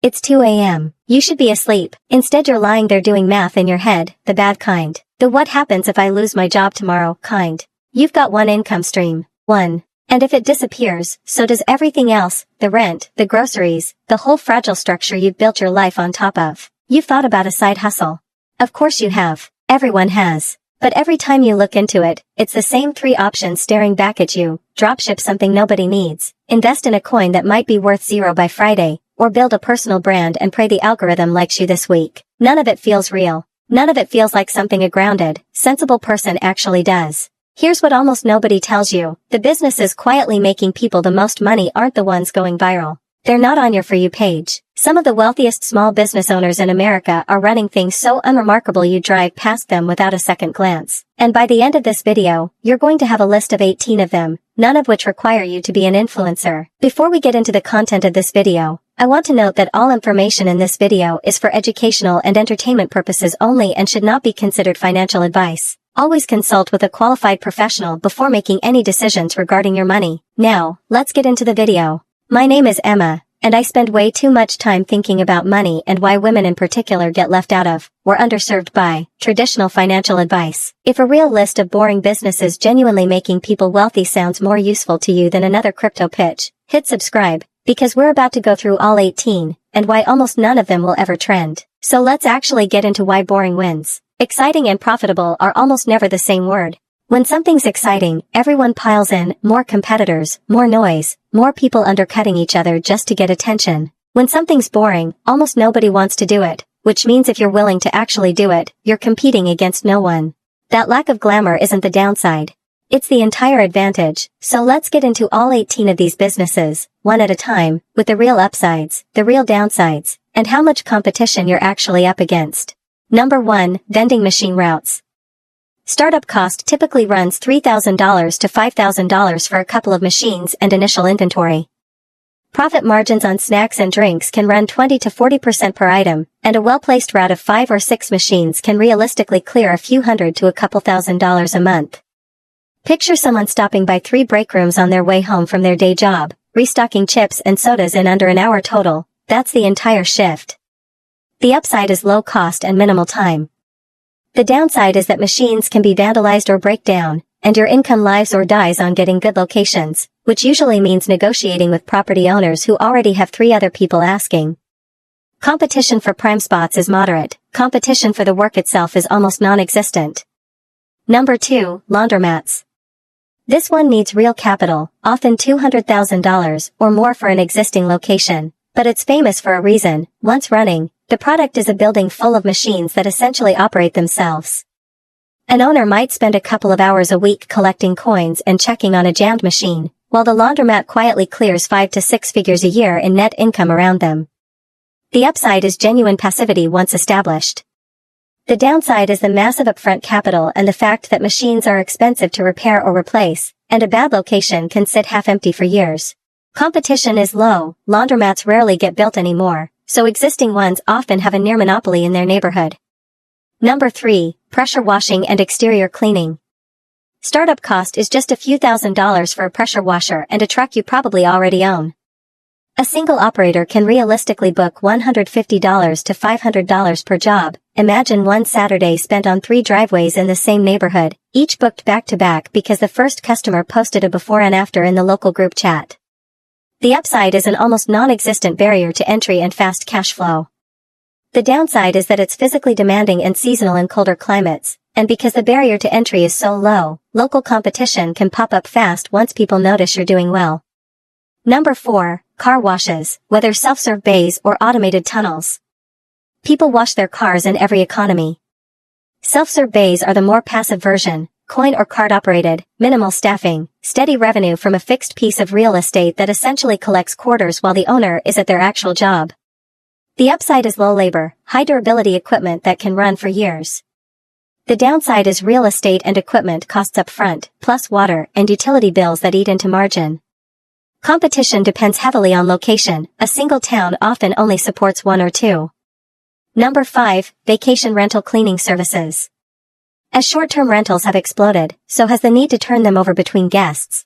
It's 2 a.m. You should be asleep. Instead you're lying there doing math in your head, the bad kind. The what happens if I lose my job tomorrow kind. You've got one income stream. One. And if it disappears, so does everything else, the rent, the groceries, the whole fragile structure you've built your life on top of. You've thought about a side hustle. Of course you have. Everyone has. But every time you look into it, it's the same three options staring back at you. Dropship something nobody needs. Invest in a coin that might be worth zero by Friday. Or build a personal brand and pray the algorithm likes you this week. None of it feels real. None of it feels like something a grounded, sensible person actually does. Here's what almost nobody tells you. The businesses quietly making people the most money aren't the ones going viral. They're not on your For You page. Some of the wealthiest small business owners in America are running things so unremarkable you drive past them without a second glance. And by the end of this video, you're going to have a list of 18 of them, none of which require you to be an influencer. Before we get into the content of this video, I want to note that all information in this video is for educational and entertainment purposes only and should not be considered financial advice. Always consult with a qualified professional before making any decisions regarding your money. Now, let's get into the video. My name is Emma, and I spend way too much time thinking about money and why women in particular get left out of, or underserved by, traditional financial advice. If a real list of boring businesses genuinely making people wealthy sounds more useful to you than another crypto pitch, hit subscribe, because we're about to go through all 18, and why almost none of them will ever trend. So let's actually get into why boring wins. Exciting and profitable are almost never the same word. When something's exciting, everyone piles in, more competitors, more noise, more people undercutting each other just to get attention. When something's boring, almost nobody wants to do it, which means if you're willing to actually do it, you're competing against no one. That lack of glamour isn't the downside. It's the entire advantage, so let's get into all 18 of these businesses, one at a time, with the real upsides, the real downsides, and how much competition you're actually up against. Number 1, vending machine routes. Startup cost typically runs $3,000 to $5,000 for a couple of machines and initial inventory. Profit margins on snacks and drinks can run 20 to 40% per item, and a well-placed route of 5 or 6 machines can realistically clear a few hundred to a couple $1,000s a month. Picture someone stopping by 3 break rooms on their way home from their day job, restocking chips and sodas in under an hour total. That's the entire shift. The upside is low cost and minimal time. The downside is that machines can be vandalized or break down, and your income lives or dies on getting good locations, which usually means negotiating with property owners who already have 3 other people asking. Competition for prime spots is moderate. Competition for the work itself is almost non-existent. Number 2, laundromats. This one needs real capital, often $200,000 or more for an existing location, but it's famous for a reason. Once running, the product is a building full of machines that essentially operate themselves. An owner might spend a couple of hours a week collecting coins and checking on a jammed machine, while the laundromat quietly clears 5 to 6 figures a year in net income around them. The upside is genuine passivity once established. The downside is the massive upfront capital and the fact that machines are expensive to repair or replace, and a bad location can sit half-empty for years. Competition is low, laundromats rarely get built anymore, so existing ones often have a near monopoly in their neighborhood. Number 3, pressure washing and exterior cleaning. Startup cost is just a few $1,000s for a pressure washer and a truck you probably already own. A single operator can realistically book $150 to $500 per job. Imagine one Saturday spent on 3 driveways in the same neighborhood, each booked back-to-back because the first customer posted a before and after in the local group chat. The upside is an almost non-existent barrier to entry and fast cash flow. The downside is that it's physically demanding and seasonal in colder climates, and because the barrier to entry is so low, local competition can pop up fast once people notice you're doing well. Number 4, car washes, whether self-serve bays or automated tunnels. People wash their cars in every economy. Self-serve bays are the more passive version. Coin or card operated, minimal staffing, steady revenue from a fixed piece of real estate that essentially collects quarters while the owner is at their actual job. The upside is low labor, high durability equipment that can run for years. The downside is real estate and equipment costs up front, plus water and utility bills that eat into margin. Competition depends heavily on location. A single town often only supports 1 or 2. Number 5, vacation rental cleaning services. As short-term rentals have exploded, so has the need to turn them over between guests.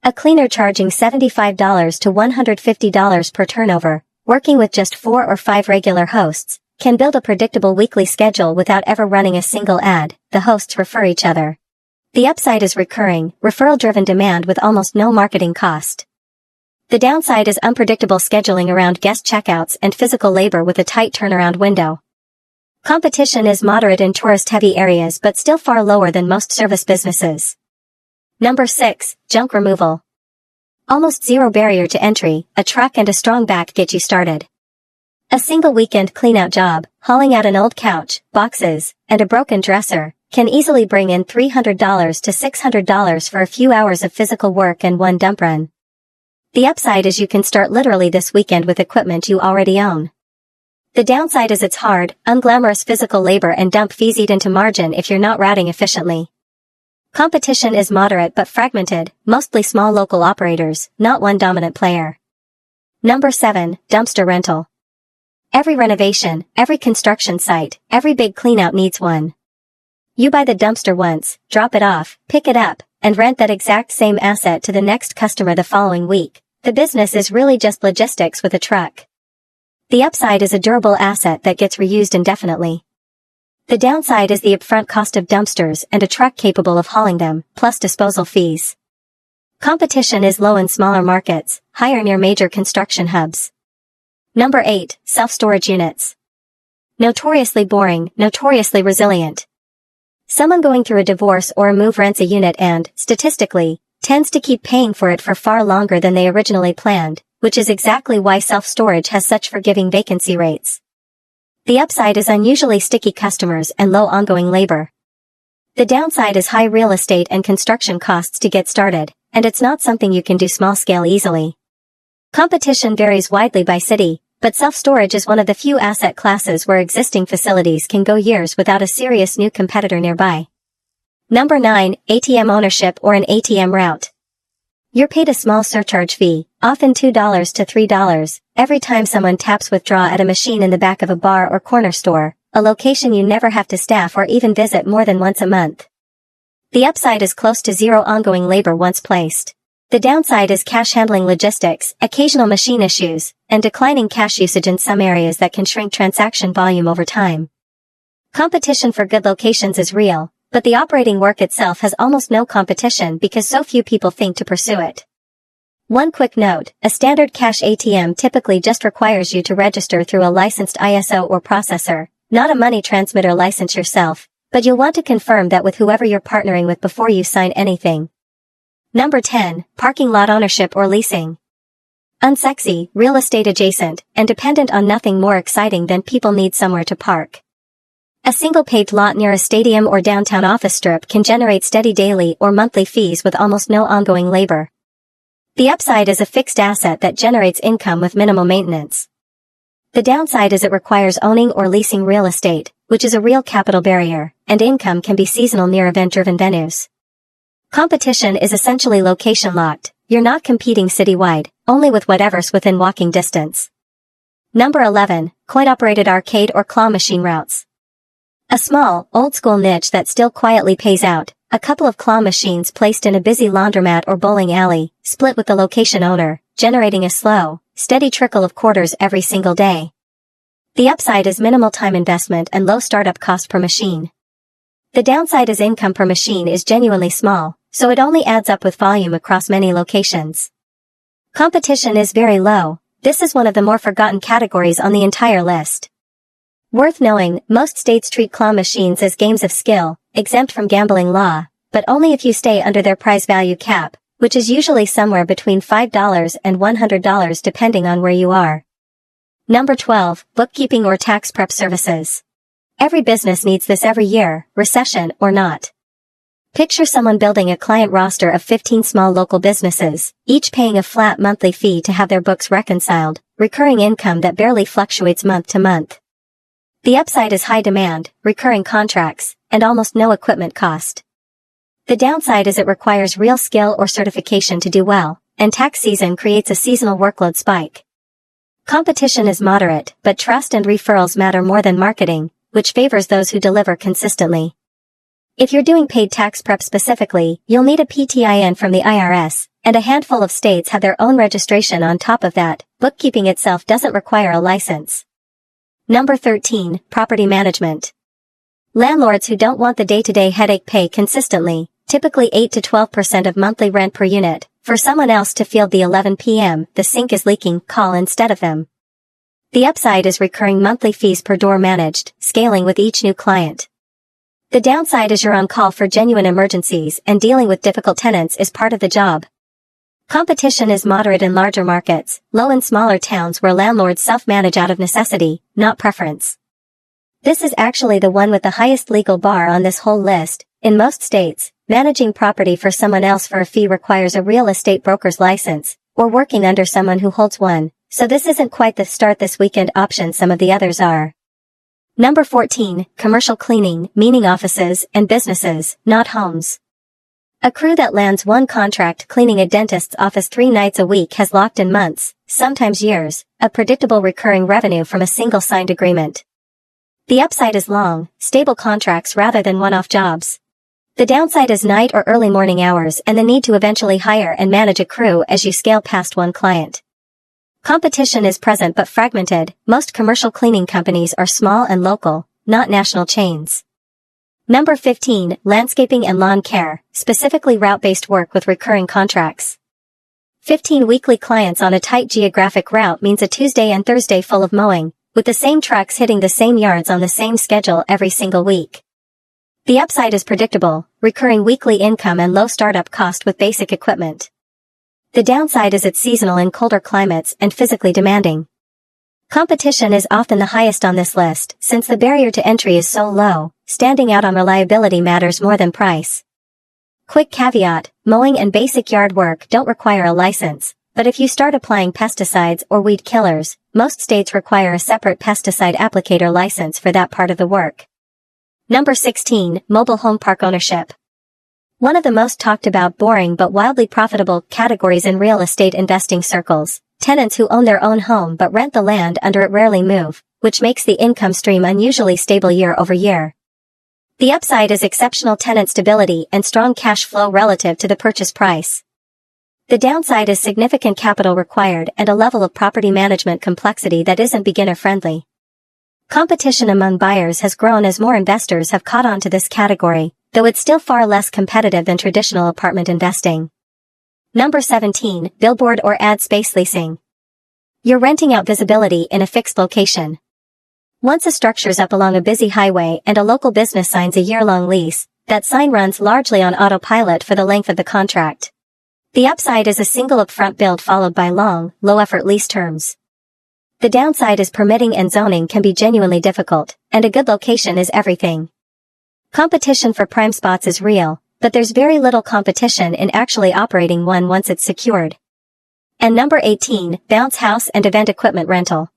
A cleaner charging $75 to $150 per turnover, working with just 4 or 5 regular hosts, can build a predictable weekly schedule without ever running a single ad. The hosts refer each other. The upside is recurring, referral-driven demand with almost no marketing cost. The downside is unpredictable scheduling around guest checkouts and physical labor with a tight turnaround window. Competition is moderate in tourist-heavy areas but still far lower than most service businesses. Number 6, junk removal. Almost zero barrier to entry, a truck and a strong back get you started. A single weekend clean-out job, hauling out an old couch, boxes, and a broken dresser, can easily bring in $300 to $600 for a few hours of physical work and one dump run. The upside is you can start literally this weekend with equipment you already own. The downside is it's hard, unglamorous physical labor and dump fees eat into margin if you're not routing efficiently. Competition is moderate but fragmented, mostly small local operators, not one dominant player. Number 7, dumpster rental. Every renovation, every construction site, every big cleanout needs one. You buy the dumpster once, drop it off, pick it up, and rent that exact same asset to the next customer the following week. The business is really just logistics with a truck. The upside is a durable asset that gets reused indefinitely. The downside is the upfront cost of dumpsters and a truck capable of hauling them, plus disposal fees. Competition is low in smaller markets, higher near major construction hubs. Number 8, self-storage units. Notoriously boring, notoriously resilient. Someone going through a divorce or a move rents a unit and, statistically, tends to keep paying for it for far longer than they originally planned, which is exactly why self-storage has such forgiving vacancy rates. The upside is unusually sticky customers and low ongoing labor. The downside is high real estate and construction costs to get started, and it's not something you can do small-scale easily. Competition varies widely by city, but self-storage is one of the few asset classes where existing facilities can go years without a serious new competitor nearby. Number 9, ATM ownership or an ATM route. You're paid a small surcharge fee, often $2 to $3, every time someone taps withdraw at a machine in the back of a bar or corner store, a location you never have to staff or even visit more than once a month. The upside is close to zero ongoing labor once placed. The downside is cash handling logistics, occasional machine issues, and declining cash usage in some areas that can shrink transaction volume over time. Competition for good locations is real, but the operating work itself has almost no competition because so few people think to pursue it. One quick note, a standard cash ATM typically just requires you to register through a licensed ISO or processor, not a money transmitter license yourself, but you'll want to confirm that with whoever you're partnering with before you sign anything. Number 10, parking lot ownership or leasing. Unsexy, real estate adjacent, and dependent on nothing more exciting than people need somewhere to park. A single paved lot near a stadium or downtown office strip can generate steady daily or monthly fees with almost no ongoing labor. The upside is a fixed asset that generates income with minimal maintenance. The downside is it requires owning or leasing real estate, which is a real capital barrier, and income can be seasonal near event-driven venues. Competition is essentially location-locked. You're not competing citywide, only with whatever's within walking distance. Number 11, coin-operated arcade or claw machine routes. A small, old-school niche that still quietly pays out, a couple of claw machines placed in a busy laundromat or bowling alley, split with the location owner, generating a slow, steady trickle of quarters every single day. The upside is minimal time investment and low startup cost per machine. The downside is income per machine is genuinely small, so it only adds up with volume across many locations. Competition is very low. This is one of the more forgotten categories on the entire list. Worth knowing, most states treat claw machines as games of skill, exempt from gambling law, but only if you stay under their prize value cap, which is usually somewhere between $5 and $100 depending on where you are. Number 12, bookkeeping or tax prep services. Every business needs this every year, recession or not. Picture someone building a client roster of 15 small local businesses, each paying a flat monthly fee to have their books reconciled, recurring income that barely fluctuates month to month. The upside is high demand, recurring contracts, and almost no equipment cost. The downside is it requires real skill or certification to do well, and tax season creates a seasonal workload spike. Competition is moderate, but trust and referrals matter more than marketing, which favors those who deliver consistently. If you're doing paid tax prep specifically, you'll need a PTIN from the IRS, and a handful of states have their own registration on top of that. Bookkeeping itself doesn't require a license. Number 13, property management. Landlords who don't want the day-to-day headache pay consistently, typically 8 to 12% of monthly rent per unit, for someone else to field the 11 p.m. the sink is leaking call instead of them. The upside is recurring monthly fees per door managed, scaling with each new client. The downside is you're on call for genuine emergencies and dealing with difficult tenants is part of the job. Competition is moderate in larger markets, low in smaller towns where landlords self-manage out of necessity, not preference. This is actually the one with the highest legal bar on this whole list. In most states, managing property for someone else for a fee requires a real estate broker's license, or working under someone who holds one, so this isn't quite the start this weekend option some of the others are. Number 14, commercial cleaning, meaning offices and businesses, not homes. A crew that lands one contract cleaning a dentist's office 3 nights a week has locked in months, sometimes years, of predictable recurring revenue from a single signed agreement. The upside is long, stable contracts rather than one-off jobs. The downside is night or early morning hours and the need to eventually hire and manage a crew as you scale past one client. Competition is present but fragmented. Most commercial cleaning companies are small and local, not national chains. Number 15, landscaping and lawn care, specifically route-based work with recurring contracts. 15 weekly clients on a tight geographic route means a Tuesday and Thursday full of mowing, with the same trucks hitting the same yards on the same schedule every single week. The upside is predictable, recurring weekly income and low startup cost with basic equipment. The downside is it's seasonal in colder climates and physically demanding. Competition is often the highest on this list, since the barrier to entry is so low, standing out on reliability matters more than price. Quick caveat, mowing and basic yard work don't require a license, but if you start applying pesticides or weed killers, most states require a separate pesticide applicator license for that part of the work. Number 16, mobile home park ownership. One of the most talked about boring but wildly profitable categories in real estate investing circles, tenants who own their own home but rent the land under it rarely move, which makes the income stream unusually stable year over year. The upside is exceptional tenant stability and strong cash flow relative to the purchase price. The downside is significant capital required and a level of property management complexity that isn't beginner-friendly. Competition among buyers has grown as more investors have caught on to this category, though it's still far less competitive than traditional apartment investing. Number 17, billboard or ad space leasing. You're renting out visibility in a fixed location. Once a structure's up along a busy highway and a local business signs a year-long lease, that sign runs largely on autopilot for the length of the contract. The upside is a single upfront build followed by long, low-effort lease terms. The downside is permitting and zoning can be genuinely difficult, and a good location is everything. Competition for prime spots is real, but there's very little competition in actually operating one once it's secured. And number 18, bounce house and event equipment rental.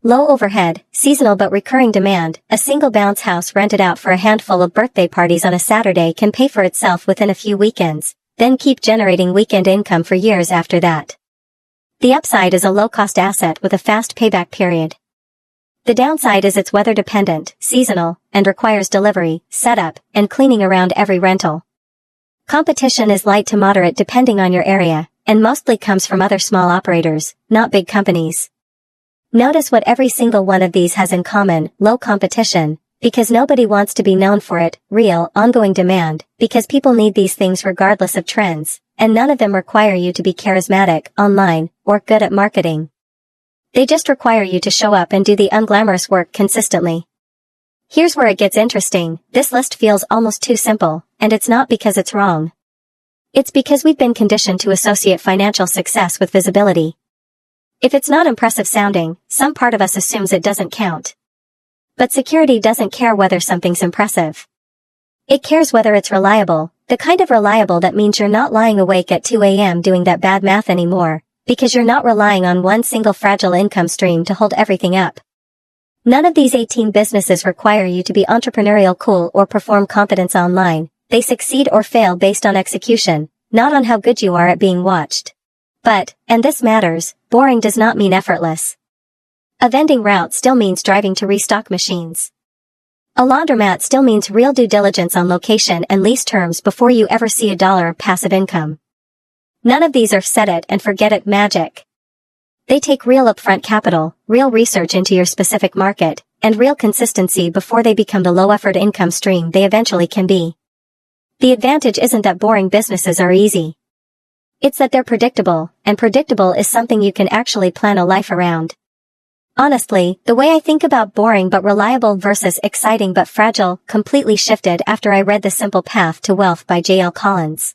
Low overhead, seasonal but recurring demand, a single bounce house rented out for a handful of birthday parties on a Saturday can pay for itself within a few weekends, then keep generating weekend income for years after that. The upside is a low-cost asset with a fast payback period. The downside is it's weather-dependent, seasonal, and requires delivery, setup, and cleaning around every rental. Competition is light to moderate depending on your area, and mostly comes from other small operators, not big companies. Notice what every single one of these has in common: low competition, because nobody wants to be known for it; real, ongoing demand, because people need these things regardless of trends, and none of them require you to be charismatic, online, or good at marketing. They just require you to show up and do the unglamorous work consistently. Here's where it gets interesting. This list feels almost too simple, and it's not because it's wrong. It's because we've been conditioned to associate financial success with visibility. If it's not impressive sounding, some part of us assumes it doesn't count. But security doesn't care whether something's impressive. It cares whether it's reliable, the kind of reliable that means you're not lying awake at 2 a.m. doing that bad math anymore, because you're not relying on one single fragile income stream to hold everything up. None of these 18 businesses require you to be entrepreneurial cool or perform competence online. They succeed or fail based on execution, not on how good you are at being watched. But, and this matters, boring does not mean effortless. A vending route still means driving to restock machines. A laundromat still means real due diligence on location and lease terms before you ever see $1 of passive income. None of these are set it and forget it magic. They take real upfront capital, real research into your specific market, and real consistency before they become the low-effort income stream they eventually can be. The advantage isn't that boring businesses are easy. It's that they're predictable, and predictable is something you can actually plan a life around. Honestly, the way I think about boring but reliable versus exciting but fragile completely shifted after I read The Simple Path to Wealth by J.L. Collins.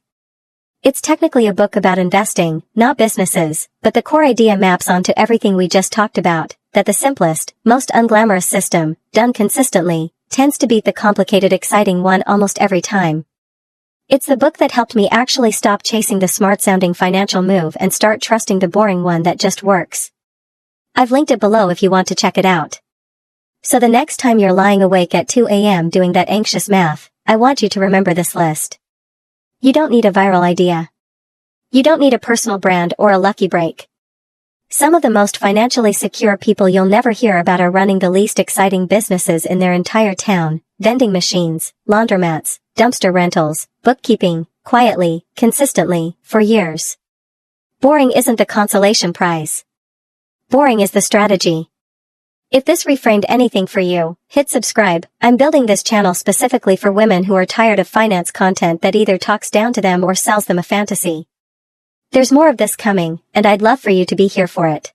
It's technically a book about investing, not businesses, but the core idea maps onto everything we just talked about, that the simplest, most unglamorous system, done consistently, tends to beat the complicated exciting one almost every time. It's the book that helped me actually stop chasing the smart-sounding financial move and start trusting the boring one that just works. I've linked it below if you want to check it out. So the next time you're lying awake at 2 a.m. doing that anxious math, I want you to remember this list. You don't need a viral idea. You don't need a personal brand or a lucky break. Some of the most financially secure people you'll never hear about are running the least exciting businesses in their entire town: vending machines, laundromats, dumpster rentals, bookkeeping, quietly, consistently, for years. Boring isn't the consolation prize. Boring is the strategy. If this reframed anything for you, hit subscribe. I'm building this channel specifically for women who are tired of finance content that either talks down to them or sells them a fantasy. There's more of this coming, and I'd love for you to be here for it.